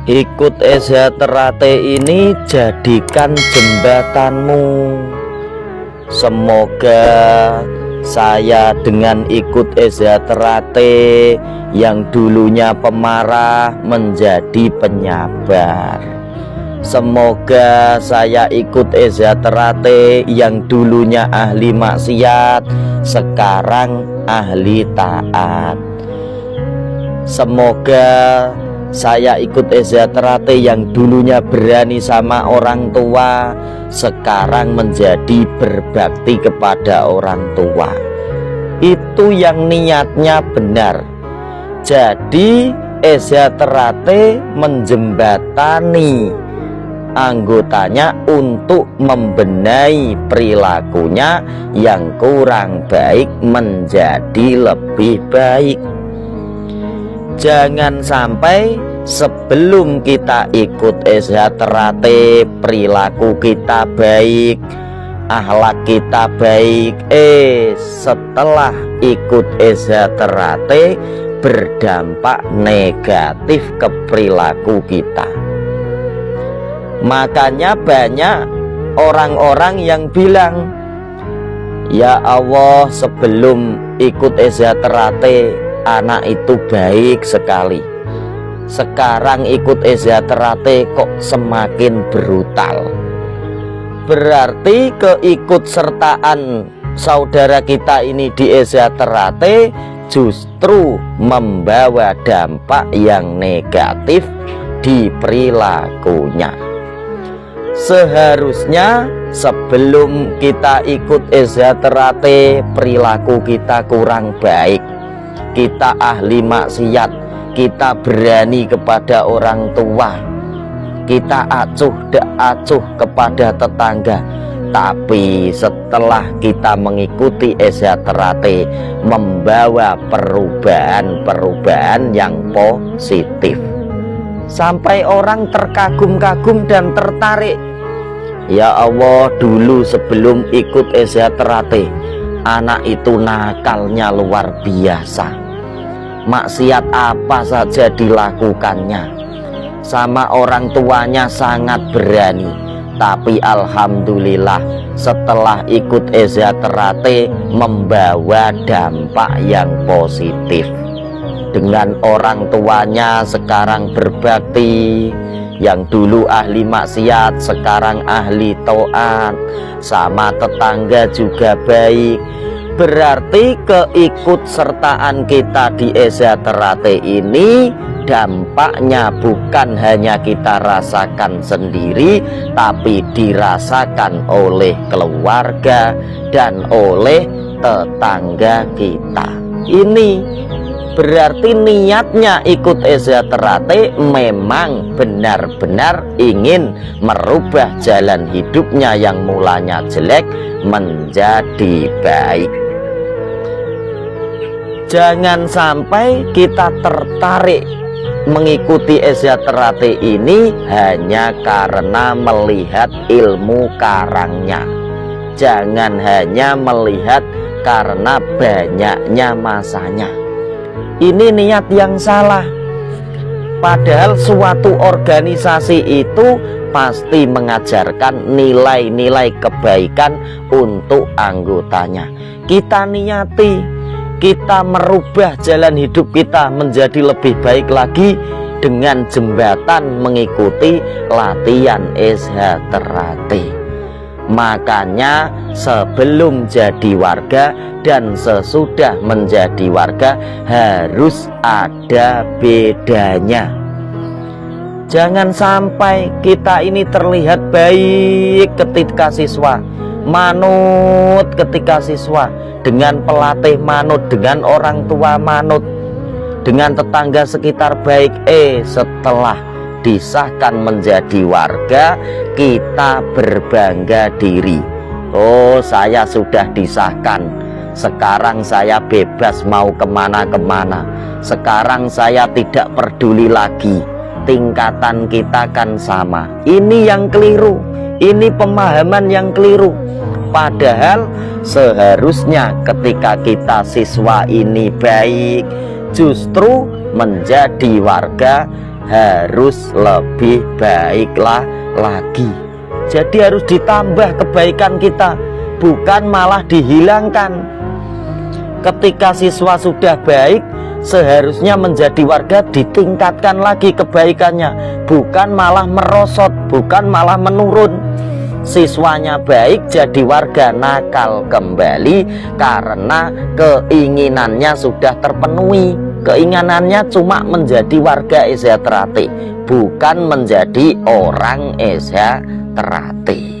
Ikut Ezaterate ini jadikan jembatanmu. Semoga saya dengan ikut Ezaterate yang dulunya pemarah menjadi penyabar. Semoga saya ikut Ezaterate yang dulunya ahli maksiat sekarang ahli taat. Semoga saya ikut Ezaterate yang dulunya berani sama orang tua sekarang menjadi berbakti kepada orang tua. Itu yang niatnya benar. Jadi Ezaterate menjembatani anggotanya untuk membenahi perilakunya yang kurang baik menjadi lebih baik. Jangan sampai sebelum kita ikut Ezaterate perilaku kita baik, akhlak kita baik, setelah ikut Ezaterate berdampak negatif ke perilaku kita. Makanya banyak orang-orang yang bilang, ya Allah, sebelum ikut Ezaterate anak itu baik sekali, sekarang ikut Ezaterate kok semakin brutal. Berarti keikutsertaan saudara kita ini di Ezaterate justru membawa dampak yang negatif di perilakunya. Seharusnya sebelum kita ikut Ezaterate perilaku kita kurang baik, kita ahli maksiat, kita berani kepada orang tua, kita acuh kepada tetangga. Tapi setelah kita mengikuti Ezaterate membawa perubahan-perubahan yang positif, sampai orang terkagum-kagum dan tertarik. Ya Allah, dulu sebelum ikut Ezaterate anak itu nakalnya luar biasa, maksiat apa saja dilakukannya, sama orang tuanya sangat berani. Tapi alhamdulillah setelah ikut Ezaterate membawa dampak yang positif. Dengan orang tuanya sekarang berbakti, yang dulu ahli maksiat sekarang ahli taat, sama tetangga juga baik. Berarti keikutsertaan kita di Ezaterate ini dampaknya bukan hanya kita rasakan sendiri, tapi dirasakan oleh keluarga dan oleh tetangga kita. Ini berarti niatnya ikut Ezaterate memang benar-benar ingin merubah jalan hidupnya yang mulanya jelek menjadi baik. Jangan sampai kita tertarik mengikuti Ezaterate ini hanya karena melihat ilmu karangnya. Jangan hanya melihat karena banyaknya masanya. Ini niat yang salah. Padahal suatu organisasi itu pasti mengajarkan nilai-nilai kebaikan untuk anggotanya. Kita niati, kita merubah jalan hidup kita menjadi lebih baik lagi dengan jembatan mengikuti latihan Ezaterate. Makanya sebelum jadi warga dan sesudah menjadi warga harus ada bedanya. Jangan sampai kita ini terlihat baik ketika siswa, manut ketika siswa, dengan pelatih manut, dengan orang tua manut, dengan tetangga sekitar baik. Setelah disahkan menjadi warga kita berbangga diri. Oh, saya sudah disahkan, sekarang saya bebas mau kemana-kemana, sekarang saya tidak peduli lagi. Tingkatan kita kan sama. Ini yang keliru, ini pemahaman yang keliru. Padahal seharusnya ketika kita siswa ini baik, justru menjadi warga harus lebih baiklah lagi. Jadi harus ditambah kebaikan kita, bukan malah dihilangkan. Ketika siswa sudah baik, seharusnya menjadi warga ditingkatkan lagi kebaikannya, bukan malah merosot, bukan malah menurun. Siswanya baik, jadi warga nakal kembali karena keinginannya sudah terpenuhi. Keinginannya cuma menjadi warga Esya Terate, bukan menjadi orang Esya Terate.